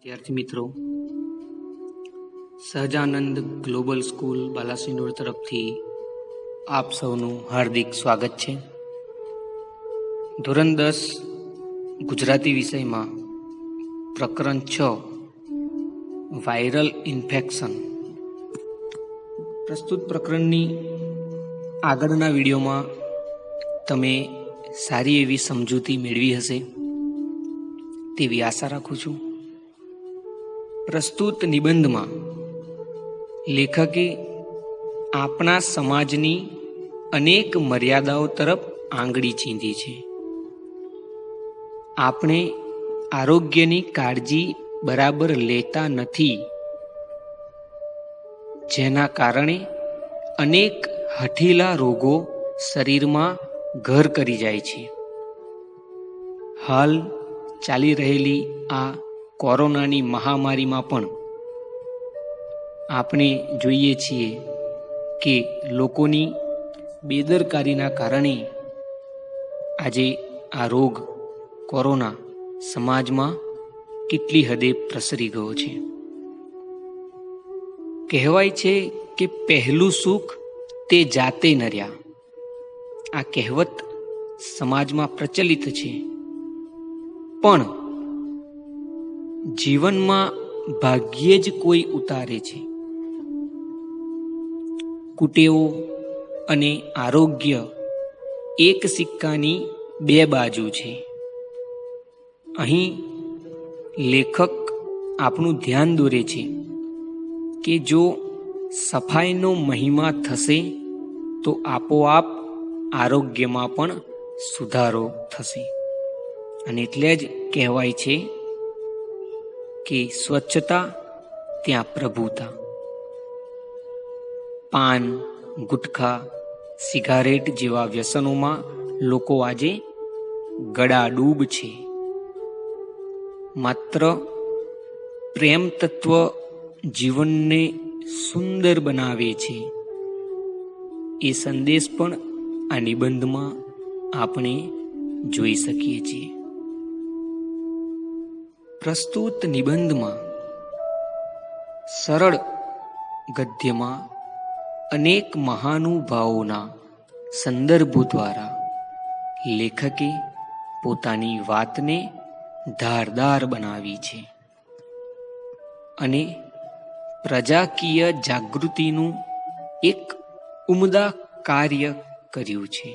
વિદ્યાર્થી મિત્રો, Sahajanand global school Balasinor તરફથી આપ સૌનું હાર્દિક સ્વાગત છે. ધોરણ 10 ગુજરાતી વિષયમાં પ્રકરણ 6 વાયરલ ઇન્ફેક્શન. પ્રસ્તુત પ્રકરણની આગળના વિડીયોમાં તમે સારી એવી સમજૂતી મેળવી હશે તેવી આશા રાખું છું. પ્રસ્તુત નિબંધમાં લેખકે આપણા સમાજની અનેક મર્યાદાઓ તરફ આંગળી ચીંધી છે. આપણે આરોગ્યની કાળજી બરાબર લેતા નથી, જેના કારણે અનેક હઠીલા રોગો શરીરમાં ઘર કરી જાય છે. હાલ ચાલી રહેલી આ કોરોનાની મહામારીમાં પણ આપણે જોઈએ છીએ કે લોકોની બેદરકારીના કારણે આજે આ રોગ કોરોના સમાજમાં કેટલી હદે પ્રસરી ગયો છે. કહેવાય છે કે પહેલું સુખ તે જાતે નર્યા. આ કહેવત સમાજમાં પ્રચલિત છે, પણ જીવનમાં ભાગ્યે જ કોઈ ઉતારે છે. કુટેવો અને આરોગ્ય એક સિક્કાની બે બાજુ છે. અહીં લેખક આપણું ધ્યાન દોરે છે કે જો સફાઈનો મહિમા થશે તો આપોઆપ આરોગ્યમાં પણ સુધારો થશે. અને એટલે જ કહેવાય છે કે સ્વચ્છતા ત્યાં પ્રભુતા. પાન, ગુટખા, સિગારેટ જેવા વ્યસનોમાં લોકો આજે ગળાડૂબ છે. માત્ર પ્રેમ તત્વ જીવનને સુંદર બનાવે છે, એ સંદેશ પણ આ નિબંધમાં આપણે જોઈ શકીએ છીએ. પ્રસ્તુત નિબંધમાં સરળ ગદ્યમાં અનેક મહાનુભાવોના સંદર્ભો દ્વારા લેખકે પોતાની વાતને ધારદાર બનાવી છે અને પ્રજાકીય જાગૃતિનું એક ઉમદા કાર્ય કર્યું છે.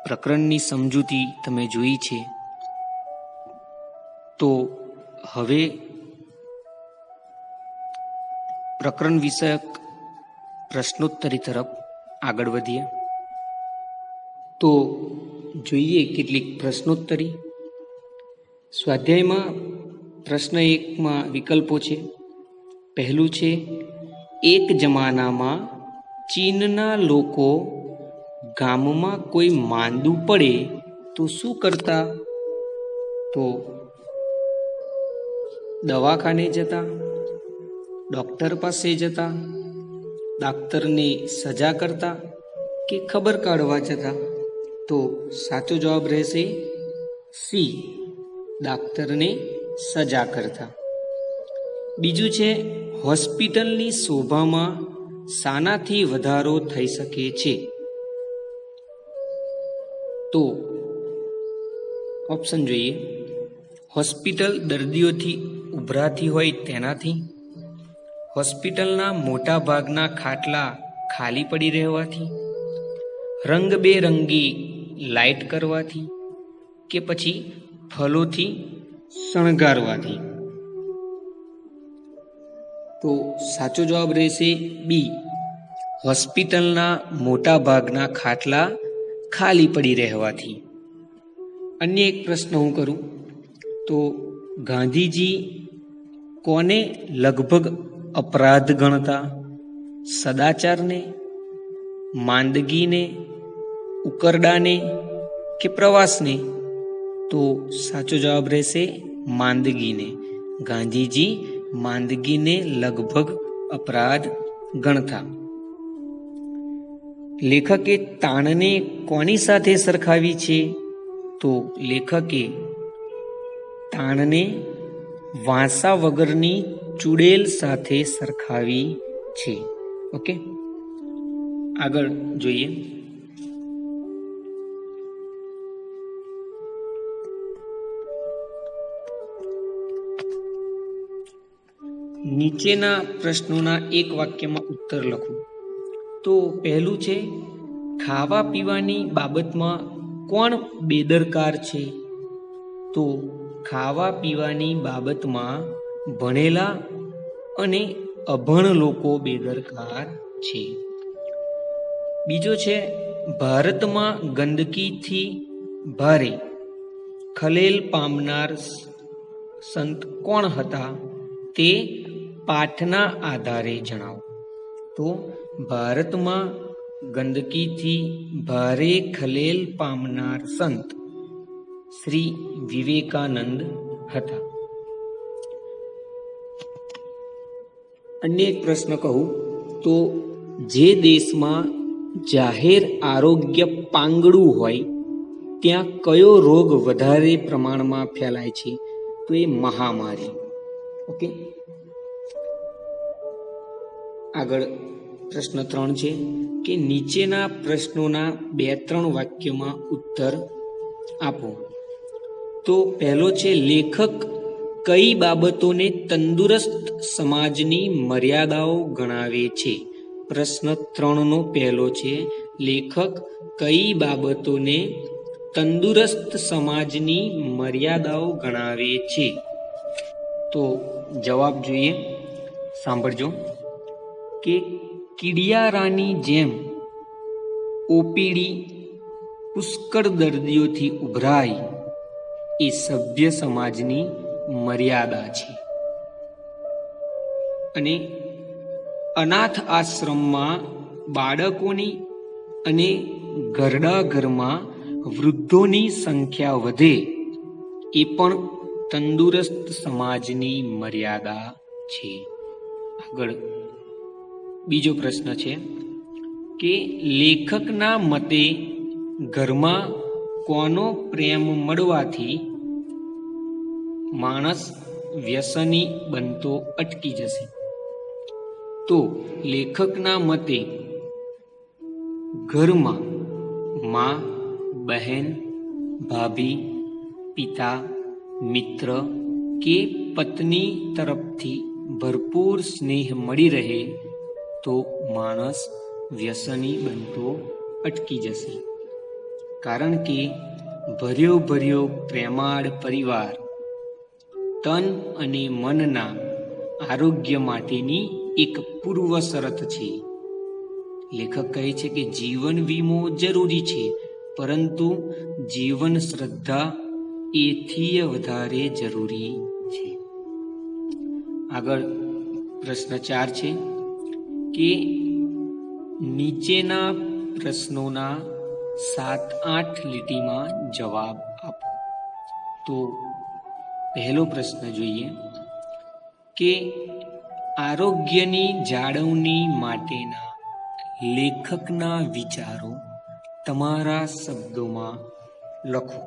પ્રકરણની સમજૂતી તમે જોઈ છે, તો હવે પ્રકરણ વિષયક પ્રશ્નોત્તરી તરફ આગળ વધીએ. તો જોઈએ કેટલીક પ્રશ્નોત્તરી. સ્વાધ્યાયમાં પ્રશ્ન 1માં વિકલ્પો છે. પહેલું છે, એક જમાનામાં ચીનના લોકો ગામમાં કોઈ માંદું પડે તો શું કરતા? તો દવાખાને જતા, ડૉક્ટર પાસે જતા, ડાક્ટરને સજા કરતા કે ખબર કાઢવા જતા? તો સાચો જવાબ રહેશે સી, ડાક્ટરને સજા કરતા. બીજું છે, હોસ્પિટલની શોભામાં શાનાથી વધારો થઈ શકે છે? તો ઓપ્શન જોઈએ. હોસ્પિટલ દર્દીઓથી ઉભરાતી હોય તેનાથી, હોસ્પિટલના મોટા ભાગના ખાટલા ખાલી પડી રહેવાથી, રંગબેરંગી લાઇટ કરવાથી, કે પછી ફલોથી શણગારવાથી? તો સાચો જવાબ રહેશે બી, હોસ્પિટલના મોટા ભાગના ખાટલા ખાલી પડી રહેવાથી. અન્ય એક પ્રશ્ન હું કરું તો ગાંધીજી કોને લગભગ અપરાધ ગણતા? સદાચારને, માંદગીને, ઉકરડાને કે પ્રવાસને? તો સાચો જવાબ રહેશે માંદગીને. ગાંધીજી માંદગીને લગભગ અપરાધ ગણતા. લેખકે તાણને કોની સાથે સરખાવી છે? તો લેખકે તાણને વાંસા વગરની ચૂડેલ સાથે સરખાવી છે. ઓકે, આગળ જોઈએ. નીચેના પ્રશ્નોના એક વાક્યમાં ઉત્તર લખો. તો પહેલું છે, ખાવા પીવાની બાબતમાં કોણ બેદરકાર છે? તો ખાવા પીવાની બાબતમાં ભણેલા અને અભણ લોકો બેદરકાર છે. બીજો છે, ભારતમાં ગંદકીથી ભારે ખલેલ પામનાર સંત કોણ હતા? તે પાઠના આધારે જણાવો. તો ભારતમાં ગંદકીથી ભારે ખલેલ પામનાર સંત શ્રી વિવેકાનંદ હતા. અન્ય એક પ્રશ્ન કહું તો, જે દેશમાં જાહેર આરોગ્ય પાંગળું હોય ત્યાં કયો રોગ વધારે પ્રમાણમાં ફેલાય છે? તો એ મહામારી. ઓકે, આગળ પ્રશ્ન 3 છે કે નીચેના પ્રશ્નોના 2-3 વાક્યમાં ઉત્તર આપો. તો પહેલો છે, લેખક કઈ બાબતોને તંદુરસ્ત સમાજની મર્યાદાઓ ગણાવે છે? પ્રશ્ન 3 નો પહેલો છે, લેખક કઈ બાબતોને તંદુરસ્ત સમાજની મર્યાદાઓ ગણાવે છે? તો જવાબ જોઈએ, સાંભળજો. કે કીડિયારાની જેમ ઓપીડી પુષ્કળ દર્દીઓથી ઉભરાય એ સભ્ય સમાજની મર્યાદા છે. અને અનાથ આશ્રમમાં બાળકોની અને ઘરડા ઘરમાં વૃદ્ધોની સંખ્યા વધે એ પણ તંદુરસ્ત સમાજની મર્યાદા છે. આગળ બીજો પ્રશ્ન છે કે લેખકના મતે ઘરમાં કોનો પ્રેમ મળવાથી માણસ વ્યસની બનતો અટકી જશે? તો લેખકના મતે ઘરમાં માં, બહેન, ભાભી, પિતા, મિત્ર કે પત્ની તરફથી ભરપૂર સ્નેહ મળી રહે તો માણસ વ્યસની બનતો અટકી જશે. કારણ કે ભર્યો પ્રેમાળ પરિવાર તન અને મનના આરોગ્ય માટેની એક પૂર્વ શરત છે. લેખક કહે છે કે જીવન વીમો જરૂરી છે, પરંતુ જીવન શ્રદ્ધા એથી વધારે જરૂરી છે. આગળ પ્રશ્ન 4 છે કે નીચેના પ્રશ્નોના 7-8 લીટીમાં જવાબ આપો. તો પહેલો પ્રશ્ન જોઈએ કે આરોગ્યની જાળવણી માટેના લેખકના વિચારો તમારા શબ્દોમાં લખો.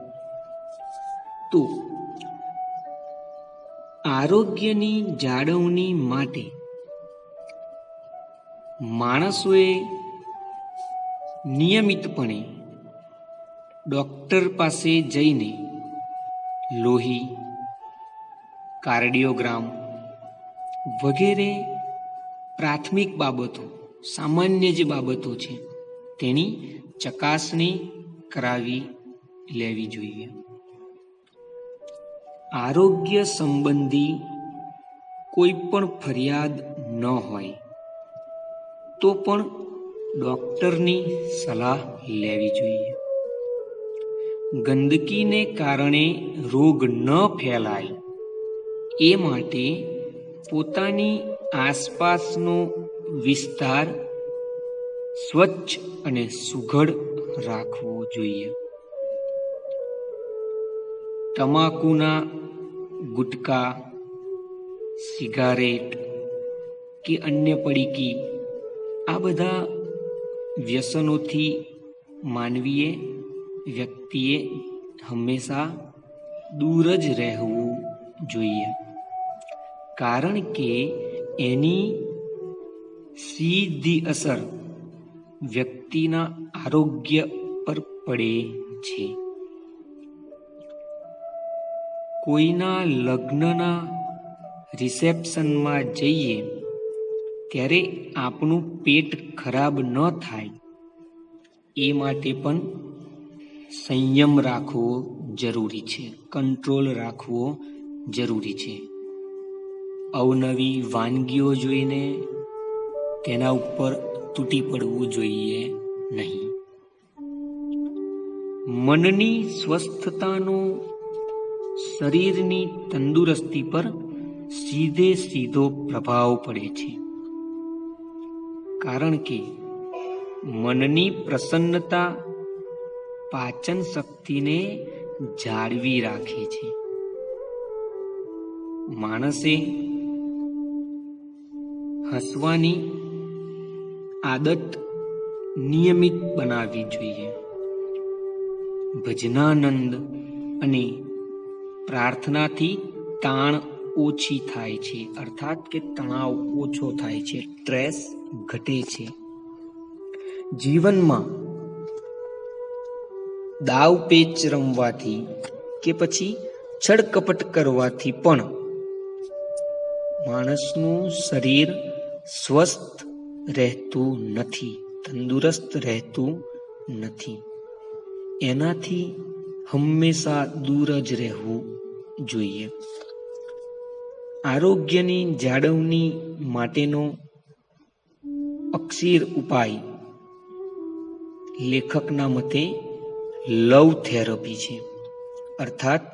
તો આરોગ્યની જાળવણી માટે માણસોએ નિયમિતપણે ડૉક્ટર પાસે જઈને લોહી, કાર્ડિયોગ્રામ વગેરે પ્રાથમિક બાબતો, સામાન્ય જે બાબતો છે તેની ચકાસણી કરાવી લેવી જોઈએ. આરોગ્ય સંબંધી કોઈ પણ ફરિયાદ ન હોય તો પણ ડૉક્ટરની સલાહ લેવી જોઈએ. ગંદકીને કારણે રોગ ન ફેલાય એ માટે પોતાની આસપાસનો વિસ્તાર સ્વચ્છ અને સુઘડ રાખવો જોઈએ. તમાકુના ગુટકા, સિગારેટ કે અન્ય પડીકી આ બધા વ્યસનોથી વ્યક્તિએ હંમેશા દૂર જ રહેવું જોઈએ. કારણ કે એની સીધી અસર વ્યક્તિના આરોગ્ય પર પડે છે. કોઈના લગ્નના રિસેપ્શનમાં જઈએ ત્યારે આપણું પેટ ખરાબ ન થાય એ માટે પણ સંયમ રાખવો જરૂરી છે, કંટ્રોલ રાખવો જરૂરી છે. અવનવી વાનગીઓ જોઈને તેના ઉપર તૂટી પડવું જોઈએ નહીં. મનની સ્વસ્થતાનો શરીરની તંદુરસ્તી પર સીધો પ્રભાવ પડે છે, કારણ કે મનની પ્રસન્નતા પાચન શક્તિને જાળવી રાખે છે. માણસે હસવાની આદત નિયમિત બનાવવી જોઈએ. ભજનાનંદ અને પ્રાર્થનાથી તાણ ઓછી થાય છે, અર્થાત કે તણાવ ઓછો થાય છે, સ્ટ્રેસ ઘટે છે. જીવનમાં દાવ પેચ રમવાથી કે પછી છળકપટ કરવાથી પણ માણસનું શરીર સ્વસ્થ રહેતું નથી, તંદુરસ્ત રહેતું નથી. એનાથી હંમેશા દૂર જ રહેવું જોઈએ. આરોગ્યની જાળવણી માટેનો અક્ષીર ઉપાય લેખકના મતે લવ થેરપી છે, અર્થાત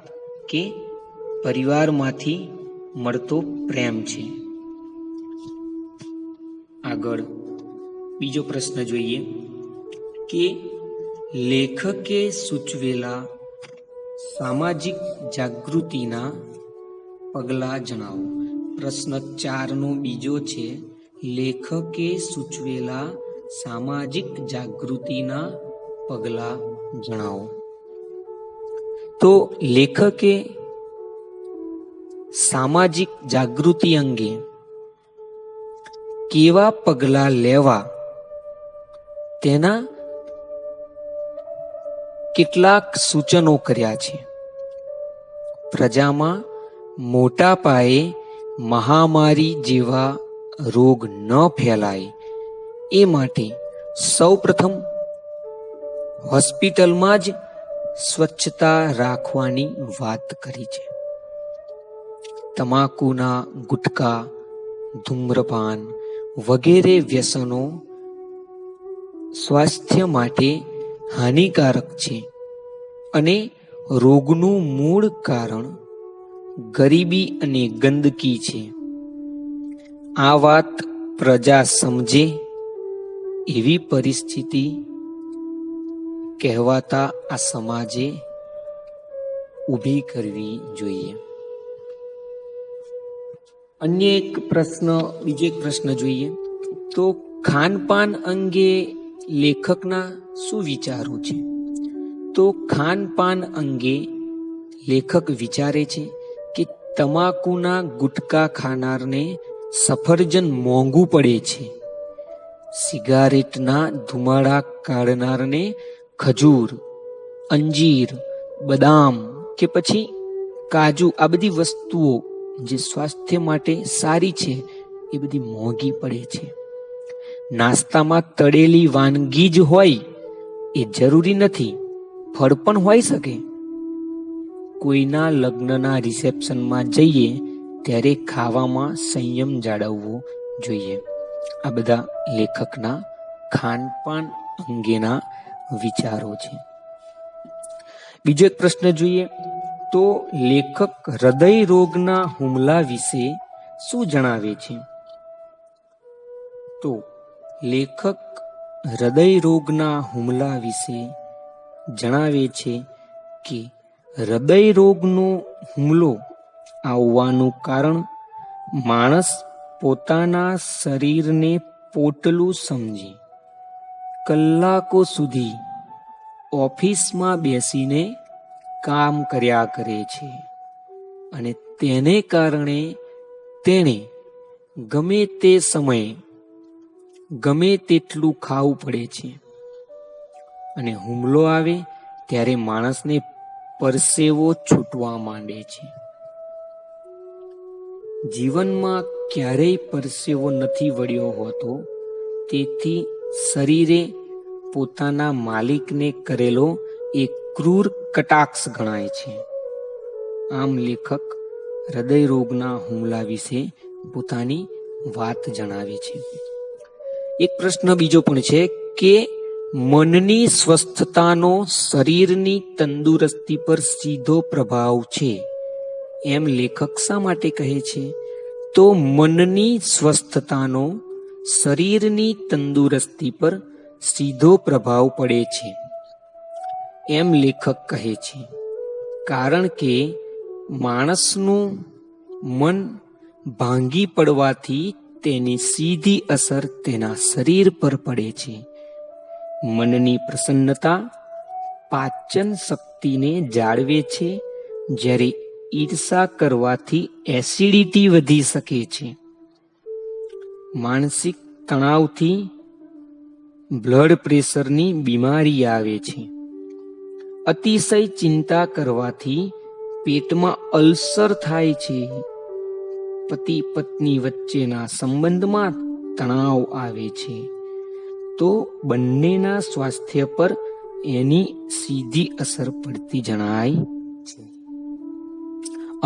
કે પરિવારમાંથી મળતો પ્રેમ છે. આગળ બીજો પ્રશ્ન જોઈએ કે લેખકે સૂચવેલા સામાજિક જાગૃતિના પગલાં જણાવો. પ્રશ્ન 4નો બીજો છે, લેખકે સૂચવેલા સામાજિક જાગૃતિના પગલાં જણાવો. તો લેખકે સામાજિક જાગૃતિ અંગે કેવા પગલાં લેવા તેના કેટલાક સૂચનો કર્યા છે. પ્રજામાં મોટા પાયે મહામારી જેવા રોગ ન ફેલાય એ માટે સૌપ્રથમ હોસ્પિટલમાં જ સ્વચ્છતા રાખવાની વાત કરી છે. તમાકુના ગુટકા, ધૂમ્રપાન વગેરે વ્યસનો સ્વાસ્થ્ય માટે હાનિકારક છે અને રોગનું મૂળ કારણ ગરીબી અને ગંદકી છે. આ વાત પ્રજા સમજે એવી પરિસ્થિતિ કહેવાતા આ સમાજે ઊભી કરવી જોઈએ. બીજો એક પ્રશ્ન જોઈએ તો ખાનપાન અંગે લેખકના શું વિચારો છે? તો ખાનપાન અંગે લેખક વિચારે છે કે તમાકુના ગુટકા ખાનારને સફરજન મોંઘું પડે છે, સિગારેટના ધુમાડા કાઢનારને ખજૂર, અંજીર, બદામ કે પછી કાજુ, આ બધી વસ્તુઓ જે સ્વાસ્થ્ય માટે સારી છે એ બધી મોંઘી પડે છે. નાસ્તામાં તળેલી વાનગી જ હોય એ જરૂરી નથી, ફળ પણ હોઈ શકે. કોઈના લગ્નના રિસેપ્શનમાં જઈએ ત્યારે ખાવામાં સંયમ જાળવવો જોઈએ. આ બધા લેખકના ખાનપાન અંગેના વિચારો છે. બીજો એક પ્રશ્ન જોઈએ તો લેખક હૃદય રોગના હુમલા વિશે શું જણાવે છે? તો લેખક હૃદય રોગના હુમલા વિશે જણાવે છે કે હૃદય રોગનો હુમલો આવવાનું કારણ માણસ પોતાના શરીરને પોટલું સમજી કલાકો સુધી ઓફિસમાં બેસીને કામ કર્યા કરે છે અને તેને કારણે તેણે ગમે તે સમયે ગમે તેટલું ખાવું પડે છે અને હુમલો આવે ત્યારે માણસને પરસેવો છૂટવા માંડે છે. જીવનમાં ક્યારેય પરસેવો નથી વળ્યો હોતો, તેથી શરીરે પોતાના માલિકને કરેલો એક ક્રૂર કટાક્ષ ગણાય છે. આમ લેખક હૃદય રોગના હુમલા વિશે પોતાની વાત જણાવે છે. એક પ્રશ્ન બીજો પણ છે કે મનની સ્વસ્થતાનો શરીરની તંદુરસ્તી પર સીધો પ્રભાવ છે, એમ લેખક શા માટે કહે છે? તો મનની સ્વસ્થતાનો શરીરની તંદુરસ્તી પર સીધો પ્રભાવ પડે છે, એમ લેખક કહે છે, કારણ કે માણસનું મન ભાંગી પડવાથી તેની સીધી અસર તેના શરીર પર પડે છે. મનની પ્રસન્નતા પાચન શક્તિને જાળવે છે, જ્યારે ઈર્ષા કરવાથી એસિડિટી વધી શકે છે. માનસિક તણાવથી બ્લડ પ્રેશરની બીમારી આવે છે. અતિશય ચિંતા કરવાથી પેટમાં અલ્સર થાય છે. પતિ પત્ની વચ્ચેના સંબંધમાં તણાવ આવે છે, તો બંનેના સ્વાસ્થ્ય પર એની સીધી અસર પડતી જણાય છે.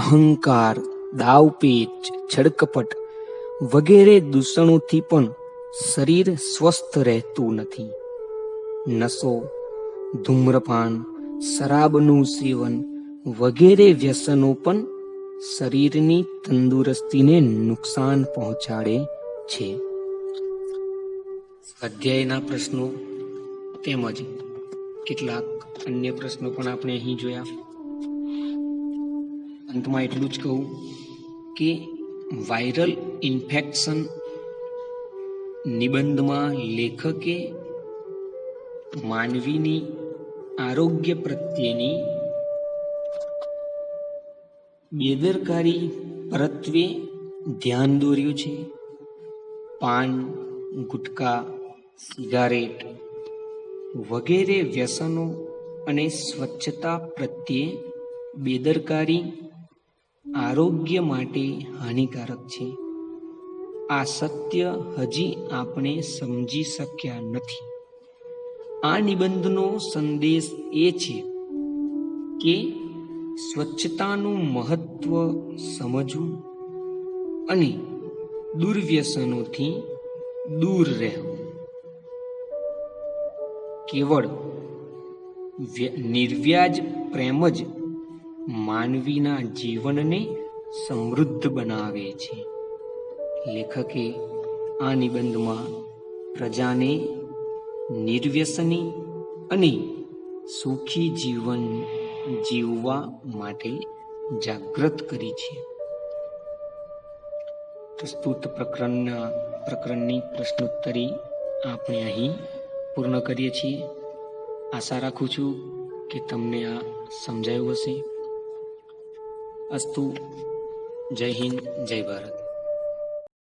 અહંકાર, દાવપેચ, છળકપટ વગેરે દૂષણોથી પણ શરીર સ્વસ્થ રહેતું નથી. નશો, ધૂમ્રપાન, શરાબનું સેવન વગેરે વ્યસનો પણ શરીરની તંદુરસ્તીને નુકસાન પહોંચાડે છે. અધ્યાયના પ્રશ્નો તેમજ કેટલાક અન્ય પ્રશ્નો પણ આપણે અહીં જોયા. અંતમાં એટલું જ કહું કે વાયરલ ઇન્ફેક્શન નિબંધમાં લેખકે માનવીની આરોગ્ય પ્રત્યેની બેદરકારી પરત્વે ધ્યાન દોર્યું છે. પાન, ગુટકા, સિગારેટ વગેરે વ્યસનો અને સ્વચ્છતા પ્રત્યે બેદરકારી આરોગ્ય માટે હાનિકારક છે. આ સત્ય હજી આપણે સમજી શક્યા નથી. આ નિબંધનો સંદેશ એ છે કે સ્વચ્છતાનું મહત્વ સમજવું અને દુર્વ્યસનોથી દૂર રહેવું. કેવળ નિર્વ્યાજ પ્રેમ જ માનવીના જીવનને સમૃદ્ધ બનાવે છે. લેખકે આ નિબંધમાં પ્રજાને નિર્વ્યસની અને સુખી જીવન જીવવા માટે જાગૃત કરી છે. પ્રસ્તુત પ્રકરણની પ્રશ્નોત્તરી આપણે અહીં પૂર્ણ કરીએ છીએ. આશા રાખું છું કે તમને આ સમજાયું હશે. અસ્તુ. જય હિન્દ, જય ભારત.